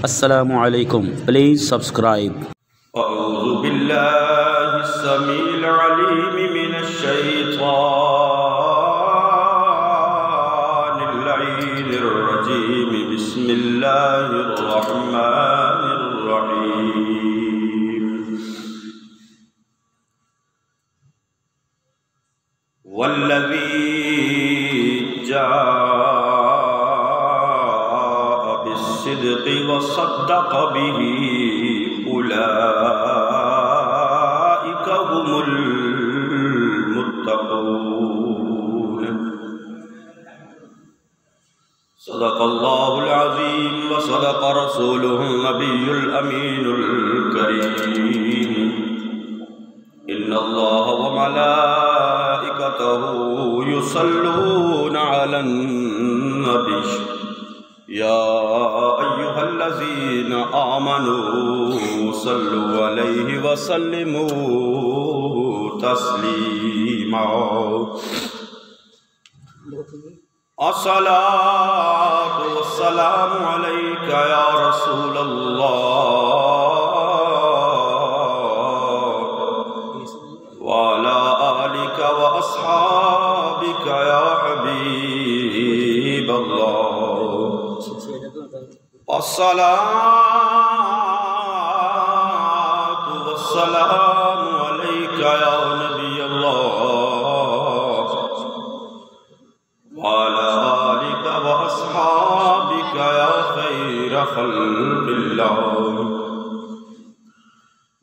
السلام علیکم. Please subscribe. اعوذ باللہ السمیع العلیم من الشیطان اللعین الرجیم. بسم اللہ الرحمن الرحیم. والذی جاء بالصدق وصدق به أولئك هم المتقون. صدق الله العظيم وصدق رسوله النبي الأمين الكريم. إن الله وملائكته يصلون على النبي يا أيها الذين آمنوا صلوا عليه وسلموا تسليما. الصلاة والسلام عليك يا رسول الله وعلى آلك وأصحابك يا حبيب الله. الصلاة والسلام عليك يا نبي الله وعلى آلك وأصحابك يا خير خلق الله.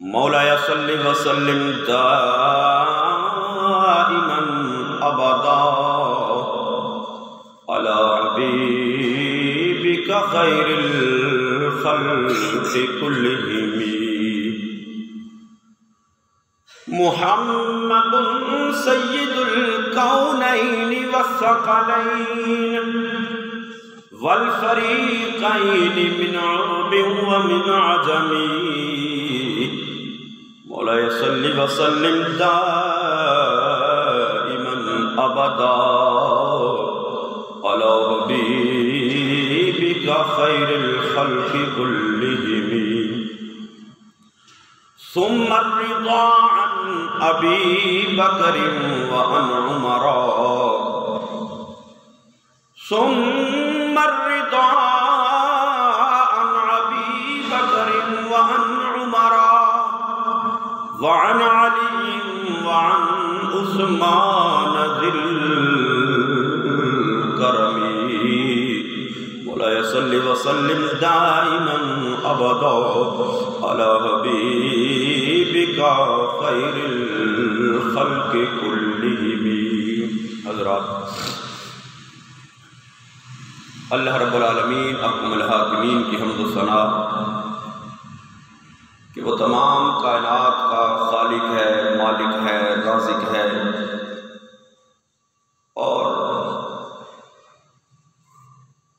مولاي صل وسلم دائما أبدا على حبيبك خير الخلق كلهم. محمد سيد الكونين والثقلين والفريقين من عرب ومن عجم. مولاي صل وسلم دائما أبدا على حبيبك خير الخلق كلهم. ثم الرضا عن أبي بكر وعن عمر. ثم الرضا عن أبي بكر وعن عمر وعن علي وعن عثمان ذي الكرم. مولاي صل وسلم دائما أبدا على حبيبك خير الخلق كلهم. حضرات، اللہ رب العالمین احکم الحاکمین کی حمد و ثنا کہ وہ تمام کائنات کا خالق ہے، مالک ہے، رازق ہے، اور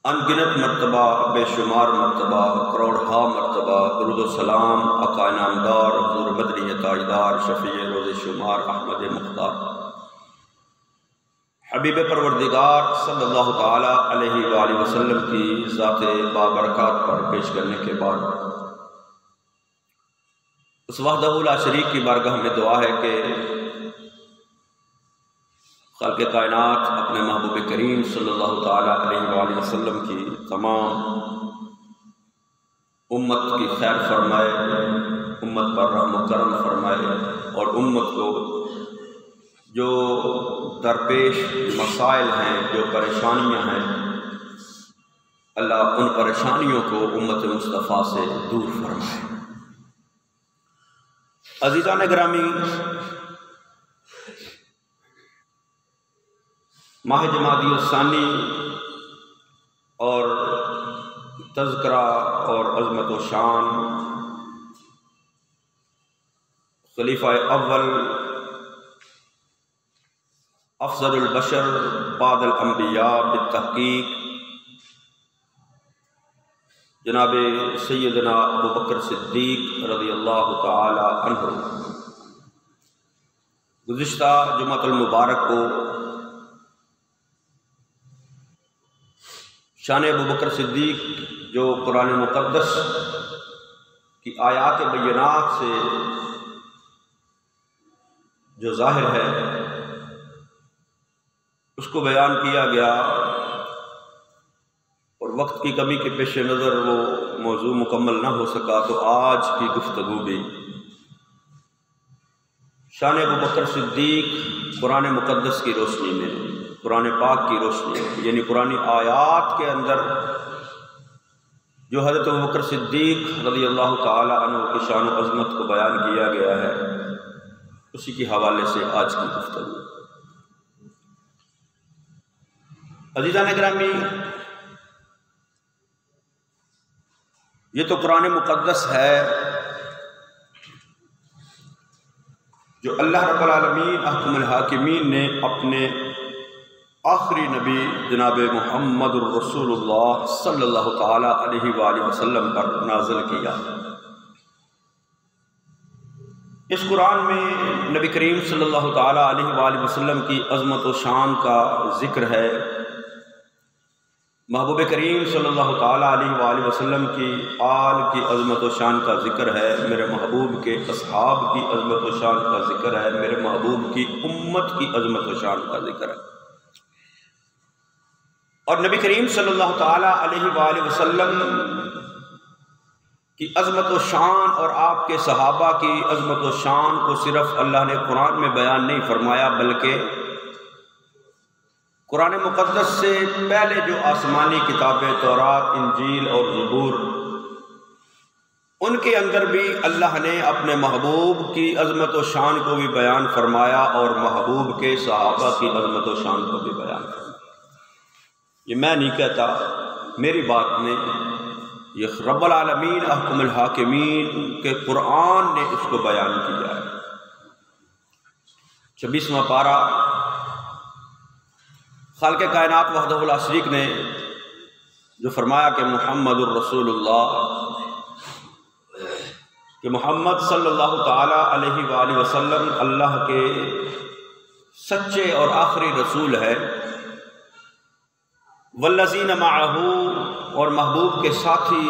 انگنت مرتبہ، بے شمار مرتبہ، کروڑہا مرتبہ درود و سلام آقا نامدار حضور مدنی تاجدار شفیع روز شمار احمد مختار حبیب پروردگار صلی اللہ تعالی علیہ وآلہ وسلم کی ذات بابرکات پر پیش کرنے کے بعد اس وحدہ لا شریک کی بارگاہ میں دعا ہے کہ خالق کائنات اپنے محبوب کریم صلی اللہ تعالی علیہ وآلہ وسلم کی تمام امت کی خیر فرمائے، امت پر رحم و کرم فرمائے، اور امت کو جو درپیش مسائل ہیں، جو پریشانیاں ہیں، اللہ ان پریشانیوں کو امت مصطفیٰ سے دور فرمائے. عزیزان گرامی، ماہ جمادی الثانی اور تذکرہ اور عظمت و شان خلیفہ اول افضل البشر بعد الانبیاء بالتحقیق جناب سیدنا ابو بکر صدیق رضی اللہ تعالی عنہ گزشتہ جمعۃ المبارک کو شان ابو بکر صدیق جو قرآن مقدس کی آیات بینات سے جو ظاہر ہے اس کو بیان کیا گیا، اور وقت کی کمی کے پیش نظر وہ موضوع مکمل نہ ہو سکا، تو آج کی گفتگو بھی شان ابو بکر صدیق قرآن مقدس کی روشنی میں، قرآن پاک کی روشنی میں، یعنی قرآن آیات کے اندر جو حضرت ابو بکر صدیق رضی اللہ تعالی عنہ کی شان و عظمت کو بیان کیا گیا ہے، اسی کے حوالے سے آج کی گفتگو۔ عزیزان گرامی، یہ تو قرآن مقدس ہے جو اللہ رب العالمین احکم الحاکمین نے اپنے آخری نبی جناب محمد الرسول اللہ صلی اللہ تعالی علیہ وآلہ وسلم پر نازل کیا۔ اس قرآن میں نبی کریم صلی اللہ تعالی علیہ وآلہ وسلم کی عظمت و شان کا ذکر ہے، محبوب کریم صلی اللہ تعالی علیہ وآلہ وسلم کی آل کی عظمت و شان کا ذکر ہے، میرے محبوب کے اصحاب کی عظمت و شان کا ذکر ہے، میرے محبوب کی امت کی عظمت و شان کا ذکر ہے، اور نبی کریم صلی اللہ تعالی علیہ وآلہ وسلم کی عظمت و شان اور آپ کے صحابہ کی عظمت و شان کو صرف اللہ نے قرآن میں بیان نہیں فرمایا، بلکہ قرآن مقدس سے پہلے جو آسمانی کتابیں تورات، انجیل اور زبور، ان کے اندر بھی اللہ نے اپنے محبوب کی عظمت و شان کو بھی بیان فرمایا، اور محبوب کے صحابہ کی عظمت و شان کو بھی بیان فرمایا۔ یہ میں نہیں کہتا، میری بات نہیں، یہ رب العالمین احکم الحاکمین کے قرآن نے اس کو بیان کیا ہے۔ 26واں پارہ خالق کائنات وحدہ لا شریک نے جو فرمایا کہ محمد الرسول اللہ، کہ محمد صلی اللہ تعالی علیہ وآلہ وسلم اللہ کے سچے اور آخری رسول ہے، والذین معہ، اور محبوب کے ساتھی،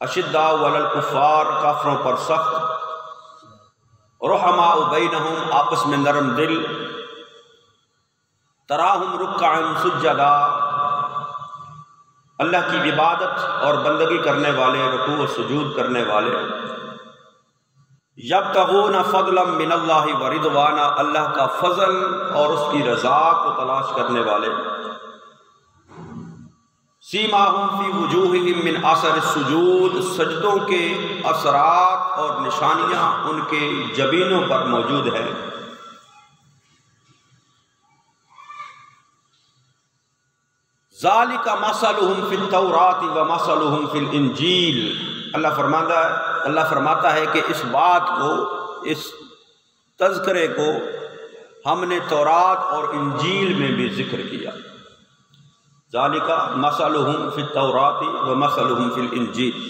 اشداء علی الکفار، کافروں پر سخت، رحماء بینہم، آپس میں نرم دل، تراہم رکعا سجدا، اللہ کی عبادت اور بندگی کرنے والے، رکوع و سجود کرنے والے، یبتغون فضلا من اللہ ورضوانا، اللہ کا فضل اور اس کی رضا کو تلاش کرنے والے، سیماہم فی وجوہہم من اثر السجود، سجدوں کے اثرات اور نشانیاں ان کے جبینوں پر موجود ہیں۔ ذالک مثلہم فی التوراۃ ومثلہم فی الانجیل، اللہ فرماتا ہے کہ اس بات کو، اس تذکرے کو ہم نے تورات اور انجیل میں بھی ذکر کیا۔ ذالک مثلہم فی التوراۃ ومثلہم فی الانجیل،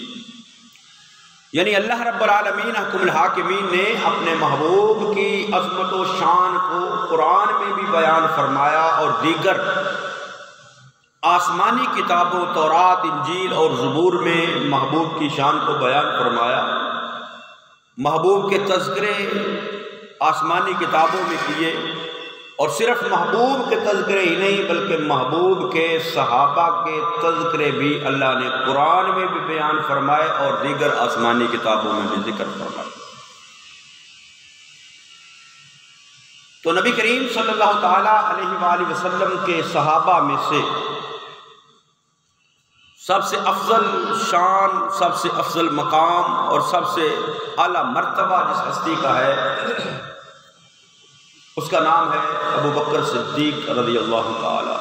یعنی اللہ رب العالمین حکم الحاکمین نے اپنے محبوب کی عظمت و شان کو قرآن میں بھی بیان فرمایا، اور دیگر آسمانی کتابوں تورات، انجیل اور زبور میں محبوب کی شان کو بیان فرمایا۔ محبوب کے تذکرے آسمانی کتابوں میں کیے، اور صرف محبوب کے تذکرے ہی نہیں بلکہ محبوب کے صحابہ کے تذکرے بھی اللہ نے قرآن میں بھی بیان فرمائے اور دیگر آسمانی کتابوں میں بھی ذکر فرمائے۔ تو نبی کریم صلی اللہ تعالی علیہ وآلہ وسلم کے صحابہ میں سے سب سے افضل شان، سب سے افضل مقام اور سب سے اعلیٰ مرتبہ جس ہستی کا ہے اس کا نام ہے ابو بکر صدیق رضی اللہ تعالی۔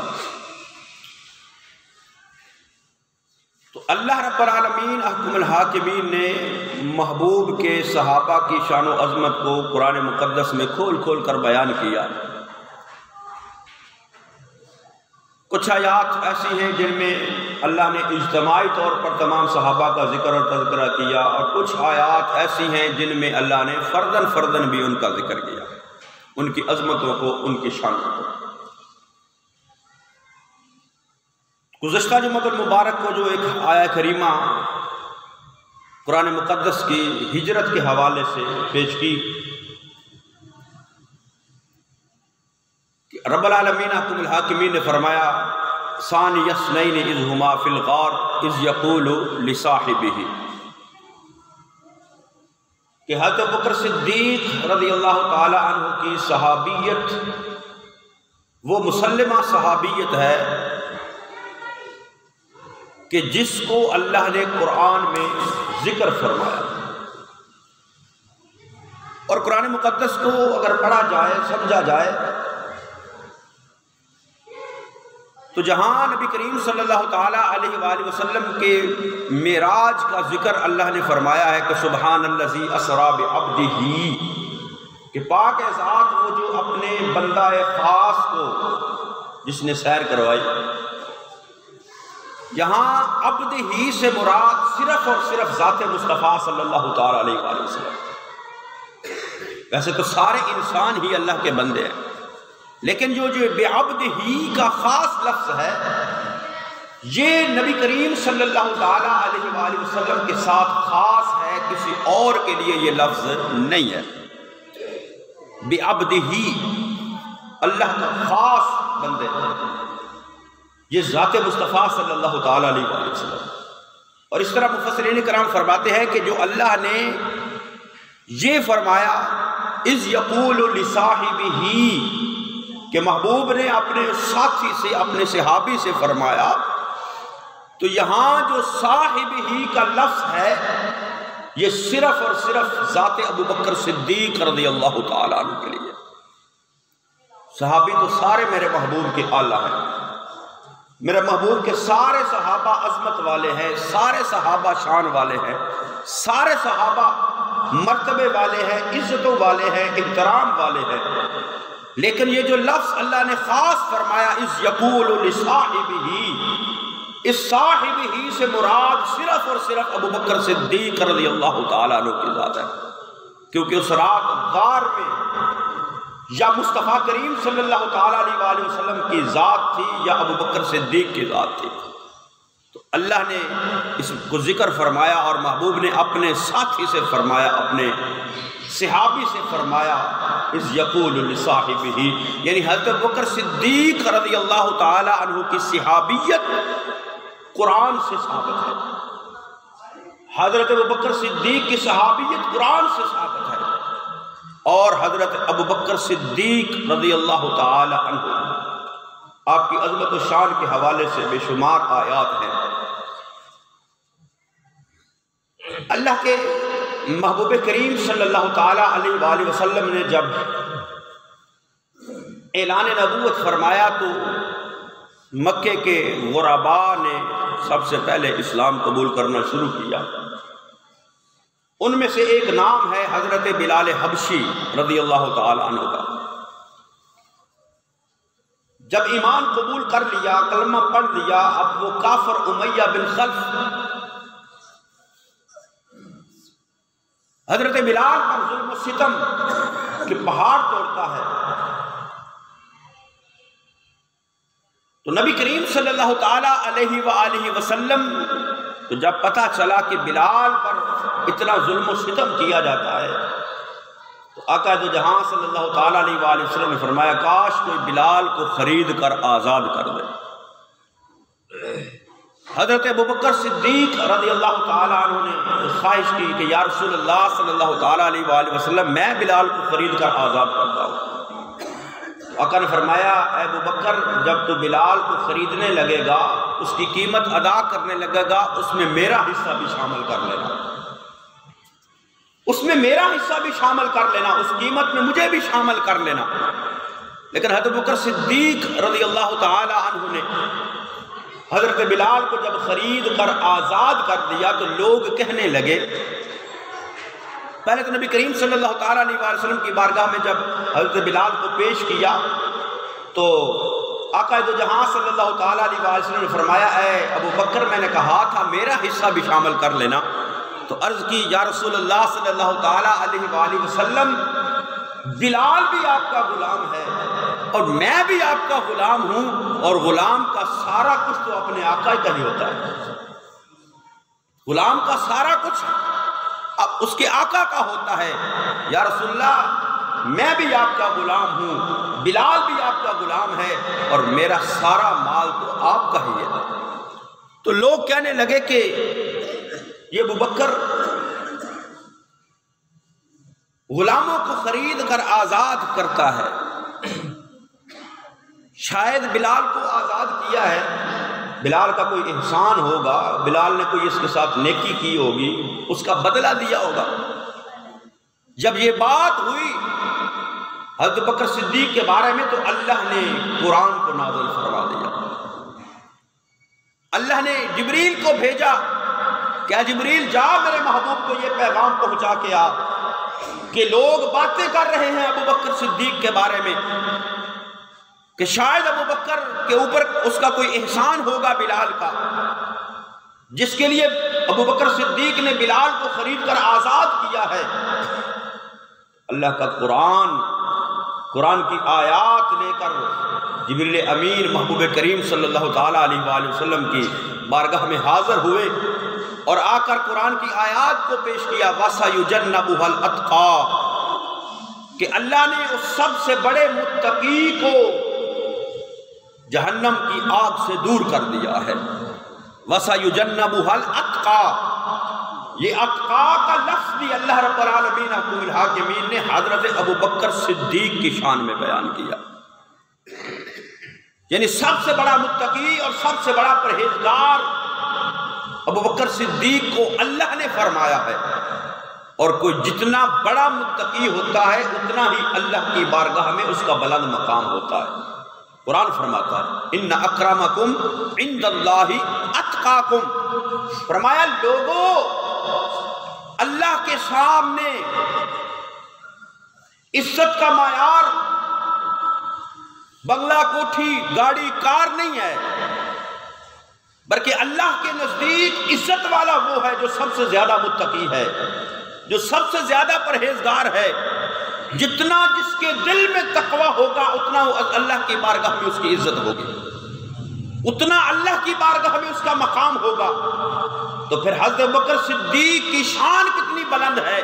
تو اللہ رب العالمین احکم الحاکمین نے محبوب کے صحابہ کی شان و عظمت کو قرآن مقدس میں کھول کھول کر بیان کیا۔ کچھ آیات ایسی ہیں جن میں اللہ نے اجتماعی طور پر تمام صحابہ کا ذکر اور تذکرہ کیا، اور کچھ آیات ایسی ہیں جن میں اللہ نے فردن فردن بھی ان کا ذکر کیا، ان کی عظمتوں کو، ان کی شانوں کو۔ گزشتہ جمعۃ المبارک کو جو ایک آیہ کریمہ قرآن مقدس کی ہجرت کے حوالے سے پیش کی کہ رب العالمین احکم الحاکمین نے فرمایا ثانی اثنین اذ ہما فی الغار اذ یقول لصاحبہ، کہ حضرت بکر صدیق رضی اللہ تعالی عنہ کی صحابیت وہ مسلمہ صحابیت ہے کہ جس کو اللہ نے قرآن میں ذکر فرمایا، اور قرآن مقدس کو اگر پڑھا جائے سمجھا جائے تو جہاں نبی کریم صلی اللہ تعالیٰ علیہ وآلہ وسلم کے معراج کا ذکر اللہ نے فرمایا ہے کہ سبحان الذی اسریٰ بعبدہ، کہ پاک ہے ذات وہ جو اپنے بندہ خاص کو جس نے سیر کروائی، یہاں عبد ہی سے مراد صرف اور صرف ذات مصطفیٰ صلی اللہ تعالیٰ علیہ وآلہ وسلم، ویسے تو سارے انسان ہی اللہ کے بندے ہیں، لیکن جو بعبد ہی کا خاص لفظ ہے یہ نبی کریم صلی اللہ تعالیٰ علیہ وآلہ وسلم کے ساتھ خاص ہے، کسی اور کے لیے یہ لفظ نہیں ہے۔ بعبد ہی اللہ کا خاص بندے، یہ ذات مصطفیٰ صلی اللہ تعالیٰ علیہ وآلہ وسلم۔ اور اس طرح مفسرین کرام فرماتے ہیں کہ جو اللہ نے یہ فرمایا اذ یقول لصاحبہ، کہ محبوب نے اپنے ساتھی سے اپنے صحابی سے فرمایا، تو یہاں جو صاحب ہی کا لفظ ہے یہ صرف اور صرف ذات ابو بکر صدیق رضی اللہ تعالیٰ عنہ کے لیے۔ صحابی تو سارے میرے محبوب کے اعلیٰ ہیں، میرے محبوب کے سارے صحابہ عظمت والے ہیں، سارے صحابہ شان والے ہیں، سارے صحابہ مرتبے والے ہیں، عزتوں والے ہیں، احترام والے ہیں، لیکن یہ جو لفظ اللہ نے خاص فرمایا اذ یقول لصاحبہ، اس صاحب ہی سے مراد صرف اور صرف ابو بکر صدیق رضی اللہ تعالیٰ عنہ کی ذات ہے، کیونکہ اس رات غار میں یا مصطفیٰ کریم صلی اللہ تعالیٰ علیہ وآلہ وسلم کی ذات تھی یا ابو بکر صدیق کی ذات تھی، تو اللہ نے اس کو ذکر فرمایا اور محبوب نے اپنے ساتھی سے فرمایا، اپنے صحابی سے فرمایا اذ یقول لصاحبہ، یعنی حضرت بکر صدیق رضی اللہ تعالی عنہ کی صحابیت قرآن سے ثابت ہے، حضرت ابو بکر صدیق کی صحابیت قرآن سے ثابت ہے، اور حضرت ابو بکر صدیق رضی اللہ تعالی عنہ آپ کی عظمت و شان کے حوالے سے بے شمار آیات ہیں۔ اللہ کے محبوب کریم صلی اللہ تعالیٰ علیہ وآلہ وسلم نے جب اعلان نبوت فرمایا تو مکے کے غرباء نے سب سے پہلے اسلام قبول کرنا شروع کیا، ان میں سے ایک نام ہے حضرت بلال حبشی رضی اللہ تعالیٰ عنہ کا۔ جب ایمان قبول کر لیا، کلمہ پڑھ لیا، اب وہ کافر امیہ بن خلف حضرت بلال پر ظلم و ستم کے پہاڑ توڑتا ہے، تو نبی کریم صلی اللہ تعالیٰ علیہ وآلہ وسلم تو جب پتہ چلا کہ بلال پر اتنا ظلم و ستم کیا جاتا ہے تو آقا دو جہاں صلی اللہ تعالیٰ علیہ وآلہ وسلم نے فرمایا کاش کوئی بلال کو خرید کر آزاد کر دے۔ حضرت ابو بکر صدیق رضی اللہ تعالیٰ عنہ نے خواہش کی کہ یا رسول اللہ صلی اللہ تعالیٰ علیہ وآلہ وسلم میں بلال کو خرید کر آزاد کرتا ہوں۔ آقا نے فرمایا اے ابو بکر جب تو بلال کو خریدنے لگے گا، اس کی قیمت ادا کرنے لگے گا، اس میں میرا حصہ بھی شامل کر لینا، اس میں میرا حصہ بھی شامل کر لینا، اس قیمت میں مجھے بھی شامل کر لینا۔ لیکن حضرت ابو بکر صدیق رضی اللہ تعالیٰ عنہ نے حضرت بلال کو جب خرید کر آزاد کر دیا تو لوگ کہنے لگے، پہلے تو نبی کریم صلی اللہ تعالیٰ علیہ وسلم کی بارگاہ میں جب حضرت بلال کو پیش کیا تو آقا دو جہاں صلی اللہ تعالیٰ علیہ وسلم نے فرمایا اے ابو بکر میں نے کہا تھا میرا حصہ بھی شامل کر لینا، تو عرض کی یا رسول اللہ صلی اللہ تعالیٰ علیہ وسلم بلال بھی آپ کا غلام ہے اور میں بھی آپ کا غلام ہوں، اور غلام کا سارا کچھ تو اپنے آقا کا ہی ہوتا ہے۔ غلام کا سارا کچھ اب اس کے آقا کا ہوتا ہے۔ یا رسول اللہ میں بھی آپ کا غلام ہوں، بلال بھی آپ کا غلام ہے، اور میرا سارا مال تو آپ کا ہی ہے۔ تو لوگ کہنے لگے کہ یہ ابوبکر غلاموں کو خرید کر آزاد کرتا ہے، شاید بلال کو آزاد کیا ہے، بلال کا کوئی احسان ہوگا، بلال نے کوئی اس کے ساتھ نیکی کی ہوگی، اس کا بدلہ دیا ہوگا۔ جب یہ بات ہوئی حضرت بکر صدیق کے بارے میں تو اللہ نے قرآن کو نازل فرما دیا۔ اللہ نے جبریل کو بھیجا، کیا جبریل جا میرے محبوب کو یہ پیغام پہنچا کے آ کہ لوگ باتیں کر رہے ہیں ابو بکر صدیق کے بارے میں کہ شاید ابو بکر کے اوپر اس کا کوئی احسان ہوگا بلال کا، جس کے لیے ابو بکر صدیق نے بلال کو خرید کر آزاد کیا ہے۔ اللہ کا قرآن کی آیات لے کر جبریل امین محبوب کریم صلی اللہ تعالیٰ علیہ وآلہ وسلم کی بارگاہ میں حاضر ہوئے اور آ کر قرآن کی آیات کو پیش کیا، وَسَيُجَنَّبُهَا الْأَتْقَى، کہ اللہ نے اس سب سے بڑے متقی کو جہنم کی آگ سے دور کر دیا ہے۔ وَسَيُجَنَّبُهَا الْأَتْقَى، یہ اتقا کا لفظ بھی اللہ رب العالمین حکم الحاکمین نے حضرت ابو بکر صدیق کی شان میں بیان کیا، یعنی سب سے بڑا متقی اور سب سے بڑا پرہیزگار ابو بکر صدیق کو اللہ نے فرمایا ہے، اور کوئی جتنا بڑا متقی ہوتا ہے اتنا ہی اللہ کی بارگاہ میں اس کا بلند مقام ہوتا ہے۔ قرآن فرماتا ہے ان اکرمکم عند اللہ اتقاکم، فرمایا لوگوں اللہ کے سامنے عزت کا معیار بنگلہ کوٹھی گاڑی کار نہیں ہے، بلکہ اللہ کے نزدیک عزت والا وہ ہے جو سب سے زیادہ متقی ہے، جو سب سے زیادہ پرہیزگار ہے۔ جتنا جس کے دل میں تقوی ہوگا اتنا اللہ کی بارگاہ میں اس کی عزت ہوگی، اتنا اللہ کی بارگاہ میں اس کا مقام ہوگا۔ تو پھر حضرت ابوبکر صدیق کی شان کتنی بلند ہے،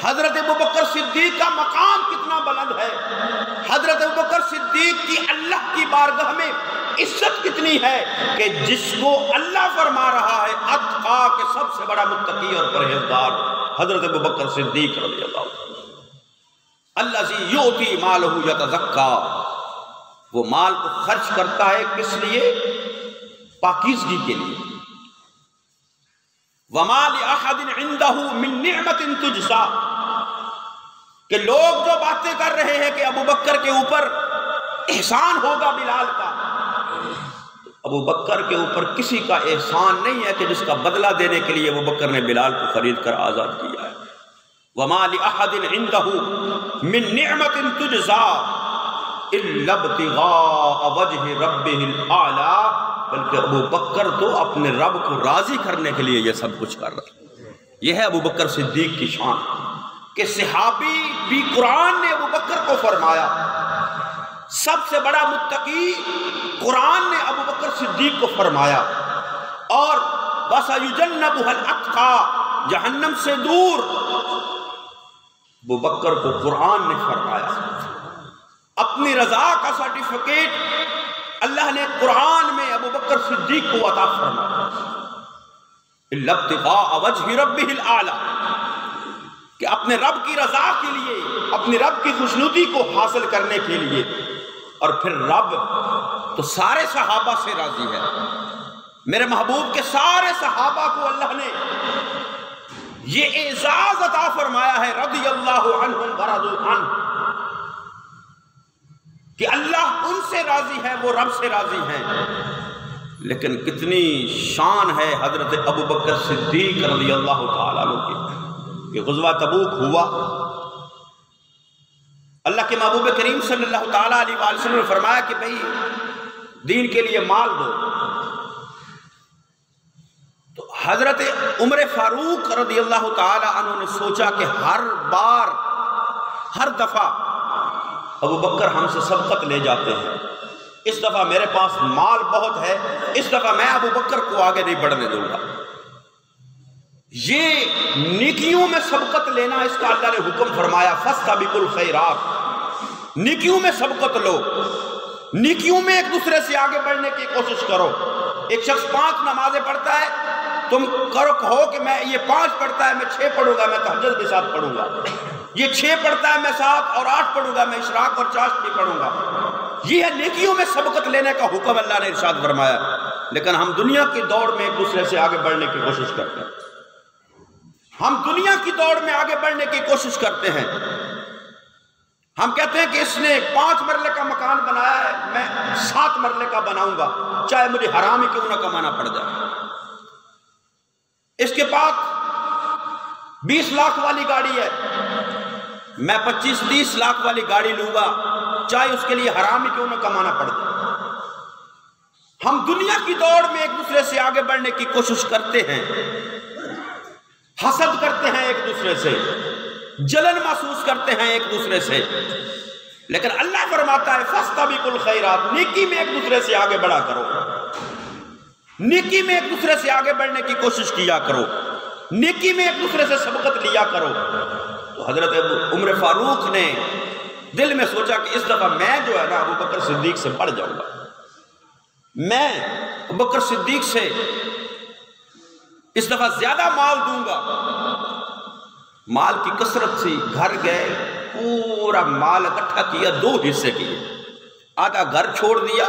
حضرت ابوبکر صدیق کا مقام کتنا بلند ہے، حضرت ابوبکر صدیق کی اللہ کی بارگاہ میں عزت کتنی ہے کہ جس کو اللہ فرما رہا ہے اتقا کے سب سے بڑا متقی اور پرہیزگار حضرت ابوبکر صدیق رضی اللہ عنہ، الذی یؤتی مالہ یتزکا، وہ مال کو خرچ کرتا ہے کس لیے؟ پاکیزگی کے لیے۔ وما لأحد عنده من نعمت تجزا، کہ لوگ جو باتیں کر رہے ہیں کہ ابو بکر کے اوپر احسان ہوگا بلال کا، ابو بکر کے اوپر کسی کا احسان نہیں ہے کہ جس کا بدلہ دینے کے لیے ابو بکر نے بلال کو خرید کر آزاد کیا ہے۔ وما لأحد عنده من نعمت تجزا الا ابتغاء وجه ربه الاعلى، بلکہ ابو بکر تو اپنے رب کو راضی کرنے کے لیے یہ سب کچھ کر رہا ہے۔ یہ ہے ابو بکر صدیق کی شان کہ صحابی بھی قرآن نے ابو بکر کو فرمایا، سب سے بڑا متقی قرآن نے ابو بکر صدیق کو فرمایا، اور وَسَيُجَنَّبُهَا الْأَتْقَى، جہنم سے دور ابو بکر کو قرآن نے فرمایا۔ اپنی رضا کا سرٹیفکیٹ اللہ نے قرآن میں ابو بکر صدیق کو عطا فرمایا، الا ابتغاء وجہ ربہ الاعلی، کہ اپنے رب کی رضا کے لیے، اپنی رب کی خوشنودی کو حاصل کرنے کے لیے۔ اور پھر رب تو سارے صحابہ سے راضی ہے، میرے محبوب کے سارے صحابہ کو اللہ نے یہ اعزاز عطا فرمایا ہے، رضی اللہ عنہم ورضوا عنہ، کہ اللہ ان سے راضی ہے، وہ رب سے راضی ہیں۔ لیکن کتنی شان ہے حضرت ابو بکر صدیق رضی اللہ تعالیٰ عنہ کی کہ غزوہ تبوک ہوا، اللہ کے محبوب کریم صلی اللہ تعالیٰ علیہ وآلہ وسلم نے فرمایا کہ بھئی دین کے لیے مال دو، تو حضرت عمر فاروق رضی اللہ تعالیٰ عنہ نے سوچا کہ ہر دفعہ ابو بکر ہم سے سبقت لے جاتے ہیں، اس دفعہ میرے پاس مال بہت ہے، اس دفعہ میں ابو بکر کو آگے نہیں بڑھنے دوں گا۔ یہ نیکیوں میں سبقت لینا، اس کا اللہ نے حکم فرمایا فاستبقوا الخیرات، نیکیوں میں سبقت لو، نیکیوں میں ایک دوسرے سے آگے بڑھنے کی کوشش کرو۔ ایک شخص 5 نمازیں پڑھتا ہے، تم کہو کہ میں یہ 5 پڑھتا ہے، میں 6 پڑھوں گا، میں تہجد کے ساتھ پڑھوں گا۔ یہ 6 پڑھتا ہے، میں 7 اور 8 پڑھوں گا، میں اشراق اور چاشت نہیں پڑھوں گا۔ یہ ہے نیکیوں میں سبقت لینے کا حکم اللہ نے ارشاد فرمایا۔ لیکن ہم دنیا کی دوڑ میں ایک دوسرے سے آگے بڑھنے کی کوشش کرتے ہیں، ہم دنیا کی دوڑ میں آگے بڑھنے کی کوشش کرتے ہیں۔ ہم کہتے ہیں کہ اس نے 5 مرلے کا مکان بنایا ہے، میں 7 مرلے کا بناؤں گا، چاہے مجھے حرام ہی کیوں نہ کمانا پڑ جائے۔ اس کے پاس 20 لاکھ والی گاڑی ہے، میں 25-30 لاکھ والی گاڑی لوں گا، چاہے اس کے لیے حرام ہی کیوں نہ کمانا پڑ جائے۔ ہم دنیا کی دوڑ میں ایک دوسرے سے آگے بڑھنے کی کوشش کرتے ہیں، حسد کرتے ہیں ایک دوسرے سے، جلن محسوس کرتے ہیں ایک دوسرے سے۔ لیکن اللہ فرماتا ہے فاستبقوا الخیرات، نیکی میں ایک دوسرے سے آگے بڑھا کرو، نیکی میں ایک دوسرے سے آگے بڑھنے کی کوشش کیا کرو، نیکی میں ایک دوسرے سے سبقت لیا کرو۔ تو حضرت عمر فاروق نے دل میں سوچا کہ اس دفعہ میں جو ہے نا ابو بکر صدیق سے بڑھ جاؤں گا، میں ابو بکر صدیق سے اس دفعہ زیادہ مال دوں گا۔ مال کی کثرت سے گھر گئے، پورا مال اکٹھا کیا، 2 حصے کیے، آدھا گھر چھوڑ دیا،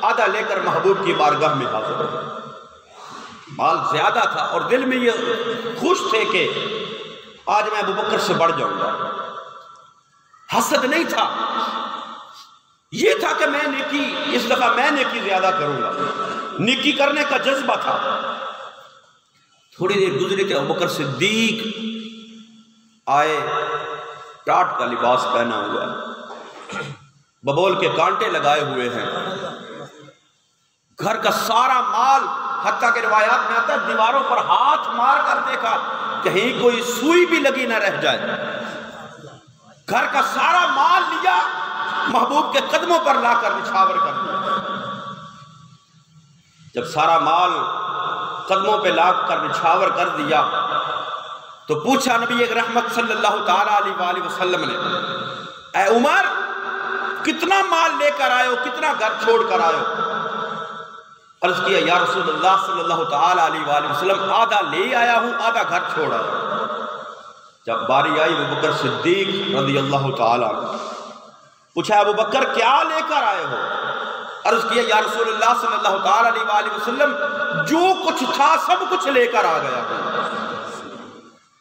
آدھا لے کر محبوب کی بارگاہ میں حاضر ہو گئے۔ مال زیادہ تھا اور دل میں یہ خوش تھے کہ آج میں ابو بکر سے بڑھ جاؤں گا۔ حسد نہیں تھا، یہ تھا کہ میں نیکی، اس دفعہ میں نیکی زیادہ کروں گا، نیکی کرنے کا جذبہ تھا۔ تھوڑی دیر گزری کہ ابو بکر صدیق آئے، ٹاٹ کا لباس پہنا ہوا ہے، ببول کے کانٹے لگائے ہوئے ہیں، گھر کا سارا مال، حتیٰ کہ روایات میں آتا ہے دیواروں پر ہاتھ مار کر دیکھا کہیں کوئی سوئی بھی لگی نہ رہ جائے۔ گھر کا سارا مال لیا، محبوب کے قدموں پر لا کر نچھاور کر دیا۔ جب سارا مال قدموں پہ لا کر نچھاور کر دیا تو پوچھا نبی رحمت صلی اللہ تعالیٰ علیہ وآلہ وسلم نے، اے عمر کتنا مال لے کر آئے ہو، کتنا گھر چھوڑ کر آئے ہو؟ عرض کیا یا رسول اللہ صلی اللہ تعالیٰ علیہ وآلہ وسلم آدھا لے آیا ہوں، آدھا گھر چھوڑ آیا ہوں۔ جب باری آئی ابو بکر صدیق رضی اللہ تعالیٰ عنہ، پوچھا ابو بکر کیا لے کر آئے ہو؟ عرض کیا یا رسول اللہ صلی اللہ تعالیٰ علیہ وآلہ وسلم جو کچھ تھا سب کچھ لے کر آ گیا ہوں،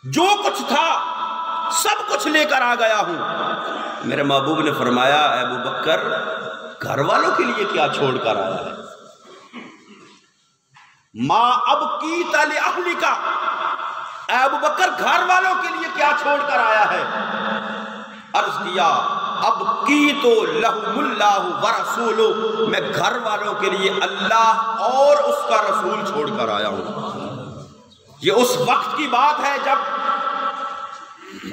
جو کچھ تھا سب کچھ لے کر آ گیا ہوں۔ میرے محبوب نے فرمایا اے ابو بکر گھر والوں کے لیے کیا چھوڑ کر آیا ہے؟ ما ابقیت لأہلک، اے ابو بکر گھر والوں کے لیے کیا چھوڑ کر آیا ہے؟ عرض کیا ابقیت لہم اللہ ورسولہ، میں گھر والوں کے لیے اللہ اور اس کا رسول چھوڑ کر آیا ہوں۔ یہ اس وقت کی بات ہے جب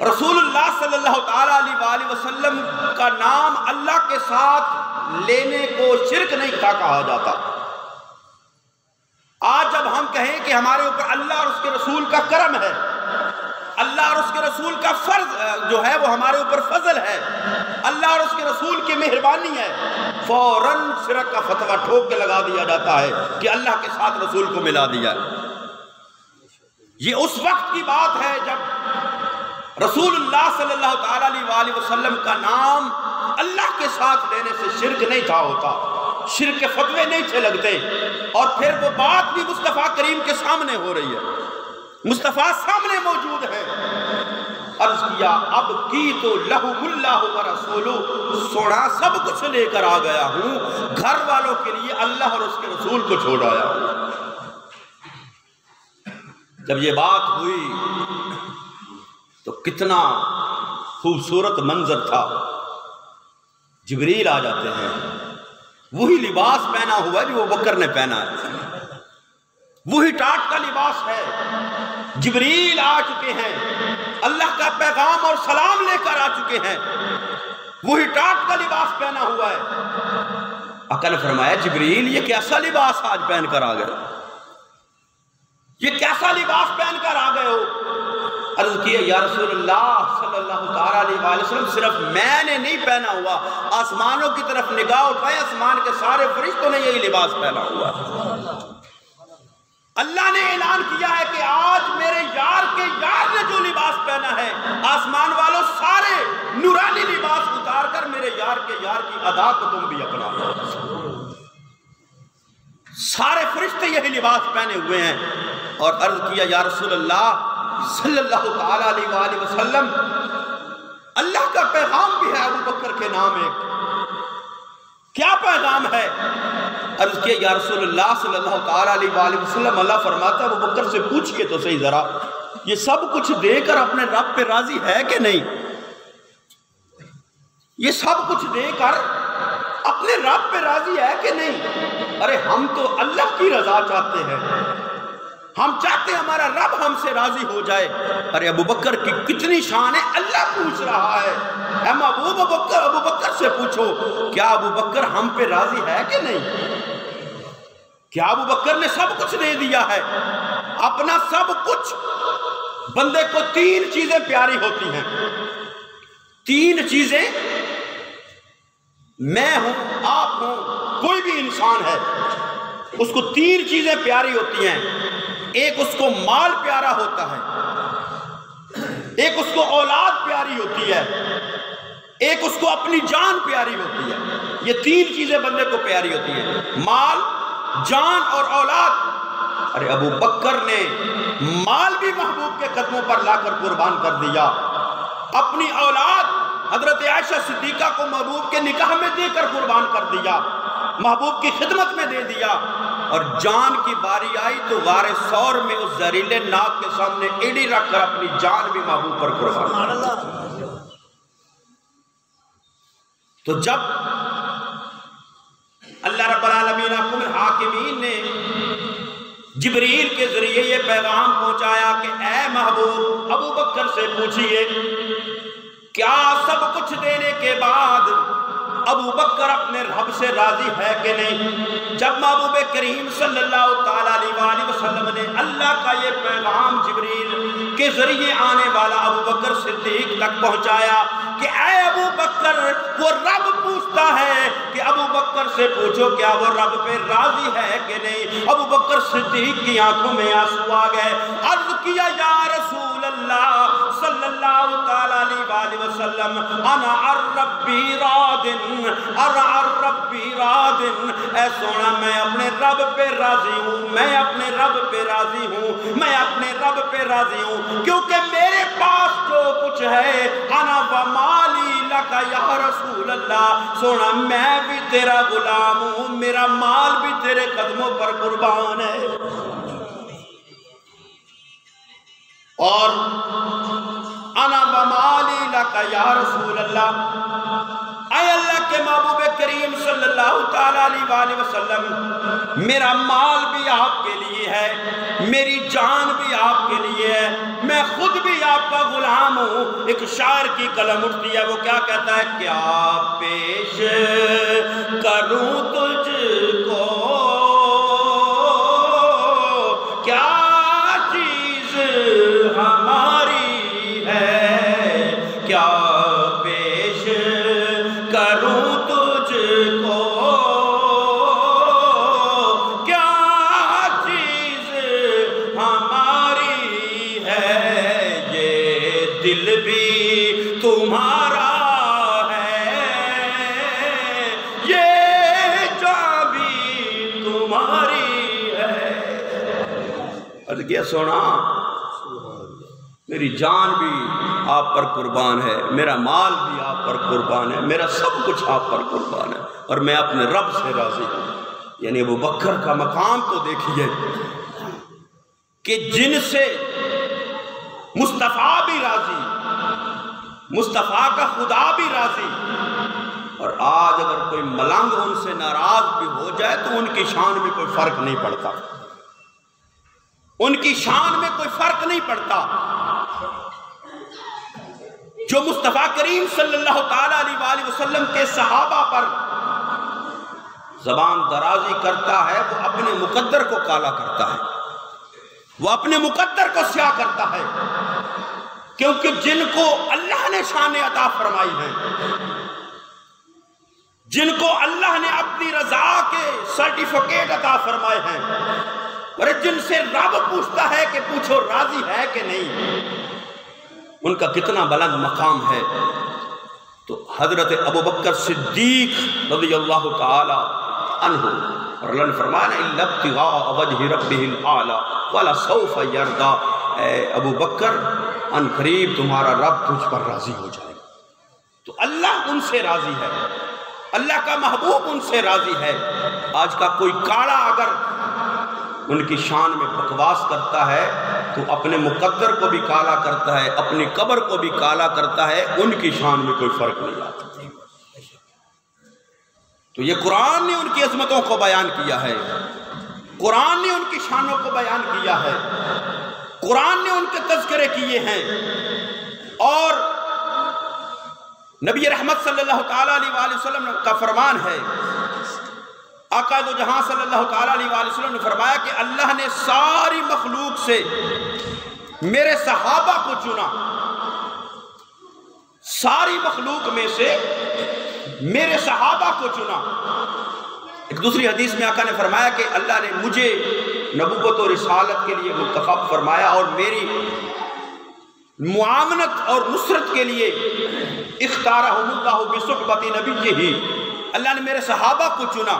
رسول اللہ صلی اللہ تعالیٰ علیہ وآلہ وسلم کا نام اللہ کے ساتھ لینے کو شرک نہیں تھا کہا جاتا۔ آج جب ہم کہیں کہ ہمارے اوپر اللہ اور اس کے رسول کا کرم ہے، اللہ اور اس کے رسول کا فرض جو ہے وہ ہمارے اوپر فضل ہے، اللہ اور اس کے رسول کی مہربانی ہے، فوراً شرک کا فتویٰ ٹھوک کے لگا دیا جاتا ہے کہ اللہ کے ساتھ رسول کو ملا دیا۔ یہ اس وقت کی بات ہے جب رسول اللہ صلی اللہ تعالیٰ علیہ وآلہ وسلم کا نام اللہ کے ساتھ لینے سے شرک نہیں تھا ہوتا، شرک کے فتوے نہیں تھے لگتے۔ اور پھر وہ بات بھی مصطفیٰ کریم کے سامنے ہو رہی ہے، مصطفیٰ سامنے موجود ہے۔ عرض کیا اب کی تو لہم اللہ ورسولہ، سونا سب کچھ لے کر آ گیا ہوں، گھر والوں کے لیے اللہ اور اس کے رسول کو چھوڑ آیا ہوں۔ جب یہ بات ہوئی تو کتنا خوبصورت منظر تھا، جبریل آ جاتے ہیں، وہی لباس پہنا ہوا جو ابو بکر نے پہنا ہے، وہی ٹاٹ کا لباس ہے، جبریل آ چکے ہیں، اللہ کا پیغام اور سلام لے کر آ چکے ہیں۔ وہی ٹاٹ کا لباس پہنا ہوا ہے۔ آقا نے فرمایا جبریل یہ کیسا لباس آج پہن کر آ گئے، یہ کیسا لباس پہن کر آ گئے ہو؟ عرض کیا یا رسول اللہ صلی اللہ تعالیٰ علیہ وآلہ وسلم صرف میں نے نہیں پہنا ہوا، آسمانوں کی طرف نگاہ اٹھائے، آسمان کے سارے فرشتوں نے یہی لباس پہنا ہوا۔ اللہ نے اعلان کیا ہے کہ آج میرے یار کے یار نے جو لباس پہنا ہے، آسمان والوں سارے نورانی لباس اتار کر میرے یار کے یار کی ادا کو تم بھی اپنا لو۔ سارے فرشتے یہی لباس پہنے ہوئے ہیں۔ اور عرض کیا یا رسول اللہ صلی اللہ تعالیٰ علیہ وآلہ وسلم اللہ کا پیغام بھی ہے ابو بکر کے نام ایک، کیا پیغام ہے؟ عرض کیا یا رسول اللہ صلی اللہ تعالیٰ علیہ وآلہ وسلم اللہ فرماتا ہے ابو بکر سے پوچھئے تو صحیح ذرا، یہ سب کچھ دے کر اپنے رب پہ راضی ہے کہ نہیں؟ یہ سب کچھ دے کر اپنے رب پہ راضی ہے کہ نہیں؟ ارے ہم تو اللہ کی رضا چاہتے ہیں، ہم چاہتے ہیں ہمارا رب ہم سے راضی ہو جائے۔ ارے ابو بکر کی کتنی شان ہے، اللہ پوچھ رہا ہے، اے محبوب ابو بکر سے پوچھو کیا ابو بکر ہم پہ راضی ہے کہ نہیں؟ کیا ابو بکر نے سب کچھ دے دیا ہے؟ اپنا سب کچھ۔ بندے کو تین چیزیں پیاری ہوتی ہیں، تین چیزیں، میں ہوں، آپ ہوں، کوئی بھی انسان ہے، اس کو تین چیزیں پیاری ہوتی ہیں۔ ایک اس کو مال پیارا ہوتا ہے، ایک اس کو اولاد پیاری ہوتی ہے، ایک اس کو اپنی جان پیاری ہوتی ہے۔ یہ تین چیزیں بندے کو پیاری ہوتی ہیں، مال، جان اور اولاد۔ ارے ابو بکر نے مال بھی محبوب کے قدموں پر لا کر قربان کر دیا، اپنی اولاد حضرت عائشہ صدیقہ کو محبوب کے نکاح میں دے کر قربان کر دیا، محبوب کی خدمت میں دے دیا۔ اور جان کی باری آئی تو غار ثور میں اس زہریلے ناگ کے سامنے ایڑی رکھ کر اپنی جان بھی محبوب پر قربان کر دیا۔ تو جب اللہ رب العالمین حکم الحاکمین نے جبریل کے ذریعے یہ پیغام پہنچایا کہ اے محبوب ابو بکر سے پوچھئے کیا سب کچھ دینے کے بعد ابو بکر اپنے رب سے راضی ہے کہ نہیں؟ جب محبوب کریم صلی اللہ تعالیٰ علیہ وآلہ وسلم نے اللہ کا یہ پیغام جبریل کے ذریعے آنے والا ابو بکر صدیق تک پہنچایا کہ اے ابو بکر وہ رب پوچھتا ہے کہ ابو بکر سے پوچھو کیا وہ رب پہ راضی ہے کہ نہیں؟ ابو بکر صدیق کی آنکھوں میں آنسو آ گئے، عرض کیا یا رسول اللہ صلی اللہ تعالیٰ علیہ وآلہ وسلم انا الربی رادن الربی رادن، اے سونا میں اپنے رب پہ راضی ہوں، میں اپنے رب پہ راضی ہوں، میں اپنے رب پہ راضی ہوں، کیونکہ میرے پاس جو کچھ ہے انا ومالی لکا یا رسول اللہ، سونا میں بھی تیرا غلام ہوں، میرا مال بھی تیرے قدموں پر قربان ہے۔ اور انا ومالی لکا یا رسول اللہ، اے اللہ کے محبوب کریم صلی اللہ تعالیٰ علیہ وآلہ وسلم میرا مال بھی آپ کے لیے ہے، میری جان بھی آپ کے لیے ہے، میں خود بھی آپ کا غلام ہوں۔ ایک شاعر کی قلم اٹھتی ہے، وہ کیا کہتا ہے؟ کیا پیش کروں تجھ کو، کیا چیز ہماری ہے، کیا پیش کروں تجھ کو، کیا چیز ہماری ہے، یہ دل بھی تمہارا ہے، یہ جان بھی تمہاری ہے۔ عرض کیا سونا میری جان بھی آپ پر قربان ہے، میرا مال بھی آپ پر قربان ہے، میرا سب کچھ آپ پر قربان ہے، اور میں اپنے رب سے راضی ہوں۔ یعنی ابو بکر کا مقام تو دیکھیے کہ جن سے مصطفیٰ بھی راضی، مصطفیٰ کا خدا بھی راضی، اور آج اگر کوئی ملنگ ان سے ناراض بھی ہو جائے تو ان کی شان میں کوئی فرق نہیں پڑتا، ان کی شان میں کوئی فرق نہیں پڑتا۔ جو مصطفیٰ کریم صلی اللہ تعالیٰ علیہ وسلم کے صحابہ پر زبان درازی کرتا ہے وہ اپنے مقدر کو کالا کرتا ہے، وہ اپنے مقدر کو سیاہ کرتا ہے، کیونکہ جن کو اللہ نے شان عطا فرمائی ہے، جن کو اللہ نے اپنی رضا کے سرٹیفکیٹ عطا فرمائے ہیں، اور جن سے رب پوچھتا ہے کہ پوچھو راضی ہے کہ نہیں، ان کا کتنا بلند مقام ہے۔ تو حضرت ابوبکر صدیق رضی اللہ تعالی عنہ، اور اللہ نے فرمایا الا ابتغاء وجہ ربہ الاعلی ولسوف یرضی، اے ابوبکر ان قریب تمہارا رب تجھ پر راضی ہو جائے گا۔ تو اللہ ان سے راضی ہے، اللہ کا محبوب ان سے راضی ہے۔ آج کا کوئی کاڑا اگر ان کی شان میں بکواس کرتا ہے تو اپنے مقدر کو بھی کالا کرتا ہے، اپنی قبر کو بھی کالا کرتا ہے، ان کی شان میں کوئی فرق نہیں آتا۔ تو یہ قرآن نے ان کی عظمتوں کو بیان کیا ہے، قرآن نے ان کی شانوں کو بیان کیا ہے، قرآن نے ان کے تذکرے کیے ہیں، اور نبی رحمت صلی اللہ تعالیٰ علیہ وسلم کا فرمان ہے، آقا دو جہاں صلی اللہ تعالیٰ علیہ وسلم نے فرمایا کہ اللہ نے ساری مخلوق سے میرے صحابہ کو چنا، ساری مخلوق میں سے میرے صحابہ کو چنا۔ ایک دوسری حدیث میں آقا نے فرمایا کہ اللہ نے مجھے نبوت و رسالت کے لیے منتخب فرمایا، اور میری معاونت اور نصرت کے لیے اختارہم اللہ بصحبت نبیہ، اللہ نے میرے صحابہ کو چنا،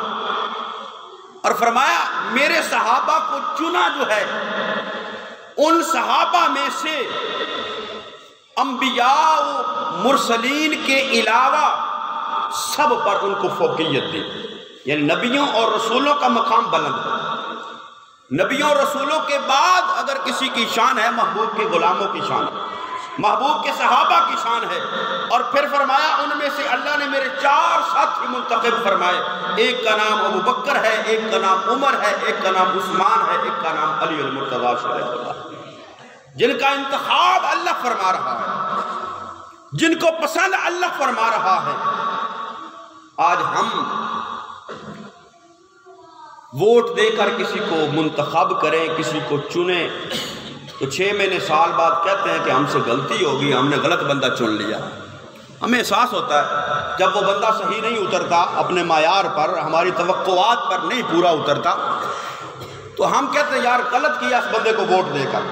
اور فرمایا میرے صحابہ کو چنا جو ہے ان صحابہ میں سے انبیاء و مرسلین کے علاوہ سب پر ان کو فوقیت دی، یعنی نبیوں اور رسولوں کا مقام بلند ہے۔ نبیوں اور رسولوں کے بعد اگر کسی کی شان ہے، محبوب کے غلاموں کی شان ہے، محبوب کے صحابہ کی شان ہے۔ اور پھر فرمایا ان میں سے اللہ نے میرے 4 ساتھی منتخب فرمائے، ایک کا نام ابو بکر ہے، ایک کا نام عمر ہے، ایک کا نام عثمان ہے، ایک کا نام علی المرتضیٰ شریف اللہ، جن کا انتخاب اللہ فرما رہا ہے، جن کو پسند اللہ فرما رہا ہے۔ آج ہم ووٹ دے کر کسی کو منتخب کریں، کسی کو چنیں، تو 6 مہینے سال بعد کہتے ہیں کہ ہم سے غلطی ہوگی، ہم نے غلط بندہ چن لیا۔ ہمیں احساس ہوتا ہے جب وہ بندہ صحیح نہیں اترتا، اپنے معیار پر، ہماری توقعات پر نہیں پورا اترتا، تو ہم کہتے ہیں یار غلط کیا اس بندے کو ووٹ دے کر۔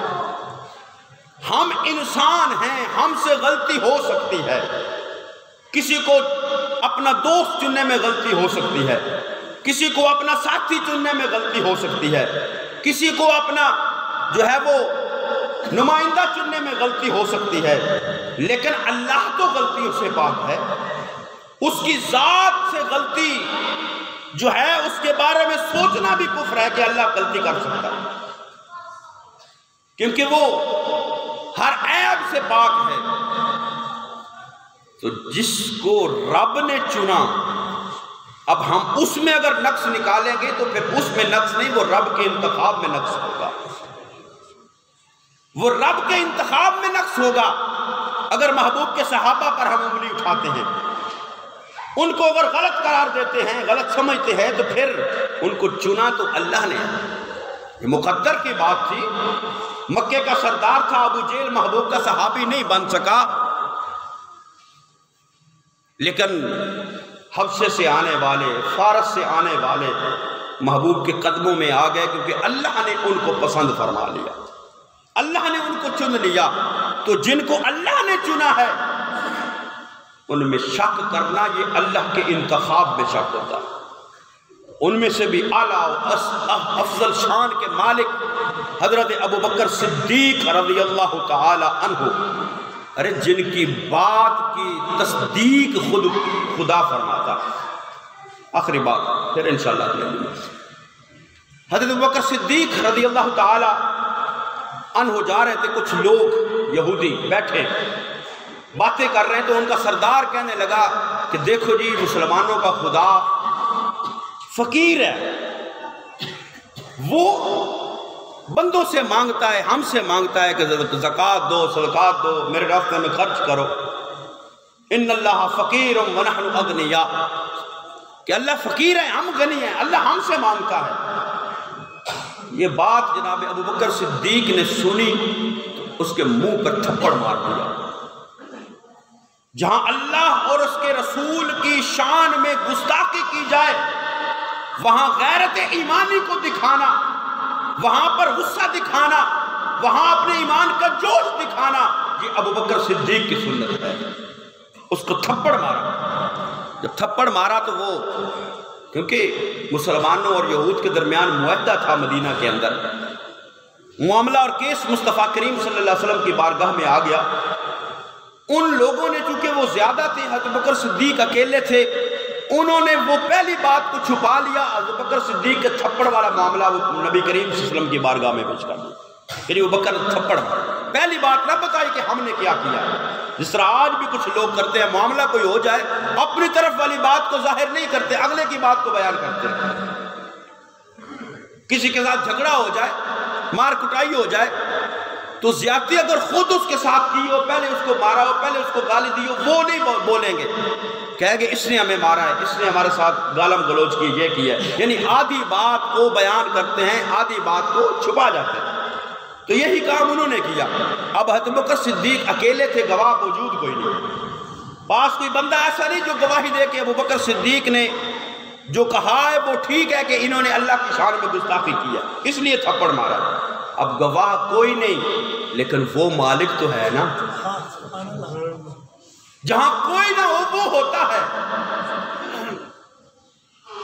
ہم انسان ہیں، ہم سے غلطی ہو سکتی ہے، کسی کو اپنا دوست چننے میں غلطی ہو سکتی ہے، کسی کو اپنا ساتھی چننے میں غلطی ہو سکتی ہے، کسی کو اپنا جو ہے وہ نمائندہ چننے میں غلطی ہو سکتی ہے، لیکن اللہ تو غلطیوں سے پاک ہے۔ اس کی ذات سے غلطی جو ہے اس کے بارے میں سوچنا بھی کفر ہے کہ اللہ غلطی کر سکتا ہے، کیونکہ وہ ہر عیب سے پاک ہے۔ تو جس کو رب نے چنا، اب ہم اس میں اگر نقص نکالیں گے تو پھر اس میں نقص نہیں، وہ رب کے انتخاب میں نقص ہوگا، وہ رب کے انتخاب میں نقص ہوگا۔ اگر محبوب کے صحابہ پر ہم انگلی اٹھاتے ہیں، ان کو اگر غلط قرار دیتے ہیں، غلط سمجھتے ہیں، تو پھر ان کو چنا تو اللہ نے، یہ مقدر کی بات تھی۔ مکے کا سردار تھا ابو جہل، محبوب کا صحابی نہیں بن سکا، لیکن حبشے سے آنے والے، فارس سے آنے والے محبوب کے قدموں میں آ گئے، کیونکہ اللہ نے ان کو پسند فرما لیا، اللہ نے ان کو چن لیا۔ تو جن کو اللہ نے چنا ہے ان میں شک کرنا، یہ اللہ کے انتخاب میں شک ہوتا ہے۔ ان میں سے بھی اعلیٰ و افضل شان کے مالک حضرت ابوبکر صدیق رضی اللہ تعالی عنہ، ارے جن کی بات کی تصدیق خود خدا فرماتا۔ آخری بات پھر انشاءاللہ حضرت ابوبکر صدیق رضی اللہ تعالی عنہ جا رہے تھے، کچھ لوگ یہودی بیٹھے باتیں کر رہے ہیں، تو ان کا سردار کہنے لگا کہ دیکھو جی مسلمانوں کا خدا فقیر ہے، وہ بندوں سے مانگتا ہے، ہم سے مانگتا ہے کہ زکوٰۃ دو، صدقات دو، میرے راستے میں خرچ کرو، ان اللہ فقیر ونحن اغنیاء، کہ اللہ فقیر ہے ہم غنی ہیں، اللہ ہم سے مانگتا ہے۔ یہ بات جناب ابو بکر صدیق نے سنی تو اس کے منہ پر تھپڑ مار دیا۔ جہاں اللہ اور اس کے رسول کی شان میں گستاخی کی جائے وہاں غیرت ایمانی کو دکھانا، وہاں پر غصہ دکھانا، وہاں اپنے ایمان کا جوش دکھانا، یہ ابو بکر صدیق کی سنت ہے۔ اس کو تھپڑ مارا۔ جب تھپڑ مارا تو وہ، کیونکہ مسلمانوں اور یہود کے درمیان معاہدہ تھا مدینہ کے اندر، معاملہ اور کیس مصطفیٰ کریم صلی اللہ علیہ وسلم کی بارگاہ میں آ گیا۔ ان لوگوں نے، چونکہ وہ زیادہ تھے، حضرت بکر صدیق اکیلے تھے، انہوں نے وہ پہلی بات کو چھپا لیا، حضرت بکر صدیق کے تھپڑ والا معاملہ وہ نبی کریم صلی اللہ علیہ وسلم کی بارگاہ میں پیش کر دیا۔ پھر وہ بکر تھپڑ مارا، پہلی بات نہ بتائی کہ ہم نے کیا کیا۔ جس طرح آج بھی کچھ لوگ کرتے ہیں، معاملہ کوئی ہو جائے اپنی طرف والی بات کو ظاہر نہیں کرتے، اگلے کی بات کو بیان کرتے ہیں۔ کسی کے ساتھ جھگڑا ہو جائے، مار کٹائی ہو جائے تو زیادتی اگر خود اس کے ساتھ کی ہو، پہلے اس کو مارا ہو، پہلے اس کو گالی دی ہو، وہ نہیں بولیں گے، کہیں گے اس نے ہمیں مارا ہے، اس نے ہمارے ساتھ گالم گلوچ کی، یہ کی ہے۔ یعنی آدھی بات کو بیان کرتے ہیں، آدھی بات کو چھپا جاتے ہیں۔ تو یہی کام انہوں نے کیا۔ اب حضرت بکر صدیق اکیلے تھے، گواہ موجود کوئی نہیں، پاس کوئی بندہ ایسا نہیں جو گواہی دے کہ ابو بکر صدیق نے جو کہا ہے وہ ٹھیک ہے کہ انہوں نے اللہ کی شان میں گستاخی کی ہے، اس لیے تھپڑ مارا۔ اب گواہ کوئی نہیں، لیکن وہ مالک تو ہے نا، جہاں کوئی نہ ہو وہ ہوتا ہے،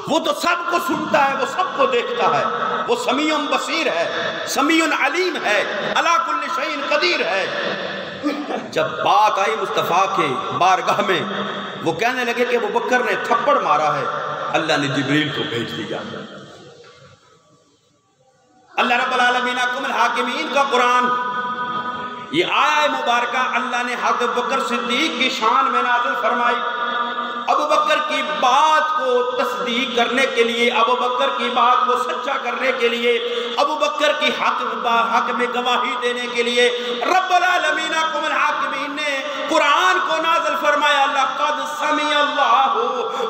وہ تو سب کو سنتا ہے، وہ سب کو دیکھتا ہے، وہ سمیع بصیر ہے، سمیع علیم ہے، علی کل شیء قدیر ہے۔ جب بات آئی مصطفیٰ کے بارگاہ میں، وہ کہنے لگے کہ ابو بکر نے تھپڑ مارا ہے، اللہ نے جبریل کو بھیج دیا۔ اللہ رب العالمین حکم الحاکمین کا قرآن، یہ آیہ مبارکہ اللہ نے حضرت بکر صدیق کی شان میں نازل فرمائی۔ ابو بکر کی بات کو تصدیق کرنے کے لیے، ابو بکر کی بات کو سچا کرنے کے لیے، ابو بکر کی حق میں گواہی دینے کے لیے رب العالمین حکم الحاکمین نے قرآن کو نازل فرمایا۔ لقد سمع اللہ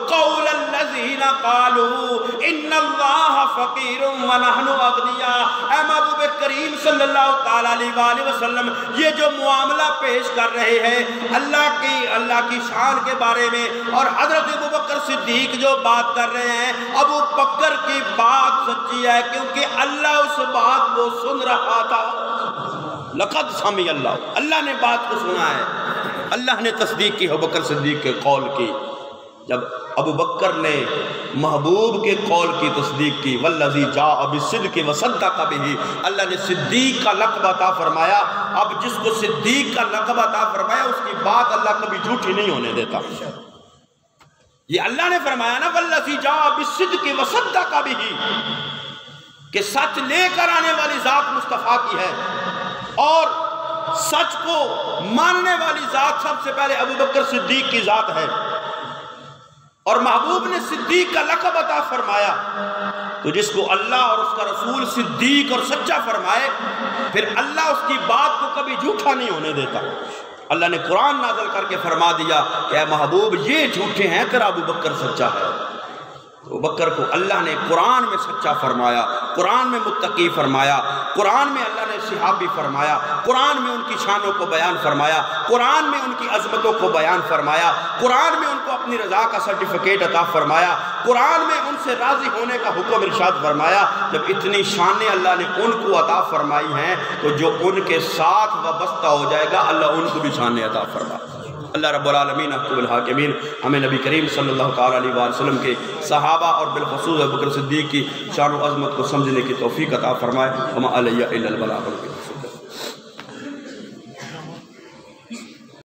قول الذین قالوا ان اللہ فقیر ونحن اغنیاء۔ اے محبوب کریم صلی اللہ تعالیٰ علیہ وسلم، یہ جو معاملہ پیش کر رہے ہیں اللہ کی شان کے بارے میں، اور حضرت ابو بکر صدیق جو بات کر رہے ہیں، ابو بکر کی بات سچی ہے کیونکہ اللہ اس بات کو سن رہا تھا۔ لقد سمع اللہ، اللہ نے بات کو سنا ہے، اللہ نے تصدیق کی ابو بکر صدیق کے قول کی۔ جب ابو بکر نے محبوب کے قول کی تصدیق کی، والذی جاء بالصدق وصدق بہ، اللہ نے صدیق کا لقب عطا فرمایا۔ اب جس کو صدیق کا لقب عطا فرمایا اس کی بات اللہ کبھی جھوٹی نہیں ہونے دیتا۔ یہ اللہ نے فرمایا نا، والذی جاء بالصدق وصدق بہ، کہ سچ لے کر آنے والی ذات مصطفیٰ کی ہے، اور سچ کو ماننے والی ذات سب سے پہلے ابو بکر صدیق کی ذات ہے، اور محبوب نے صدیق کا لقب عطا فرمایا۔ تو جس کو اللہ اور اس کا رسول صدیق اور سچا فرمائے، پھر اللہ اس کی بات کو کبھی جھوٹا نہیں ہونے دیتا۔ اللہ نے قرآن نازل کر کے فرما دیا کہ اے محبوب یہ جھوٹے ہیں، تیرا ابو بکر سچا ہے۔ ابو بکر کو اللہ نے قرآن میں سچا فرمایا، قرآن میں متقی فرمایا، قرآن میں اللہ نے صحابی فرمایا، قرآن میں ان کی شانوں کو بیان فرمایا، قرآن میں ان کی عظمتوں کو بیان فرمایا، قرآن میں ان کو اپنی رضا کا سرٹیفکیٹ عطا فرمایا، قرآن میں ان سے راضی ہونے کا حکم ارشاد فرمایا۔ جب اتنی شانیں اللہ نے ان کو عطا فرمائی ہیں تو جو ان کے ساتھ وابستہ ہو جائے گا اللہ ان کو بھی شانیں عطا فرمائے۔ اللہ رب العالمین حکم الحاکمین ہمیں نبی کریم صلی اللہ تعالیٰ علیہ وسلم کے صحابہ اور بالخصوص ابو بکر صدیق کی شان و عظمت کو سمجھنے کی توفیق عطا فرمائے۔ وما علیہ الا البلاغ المبین۔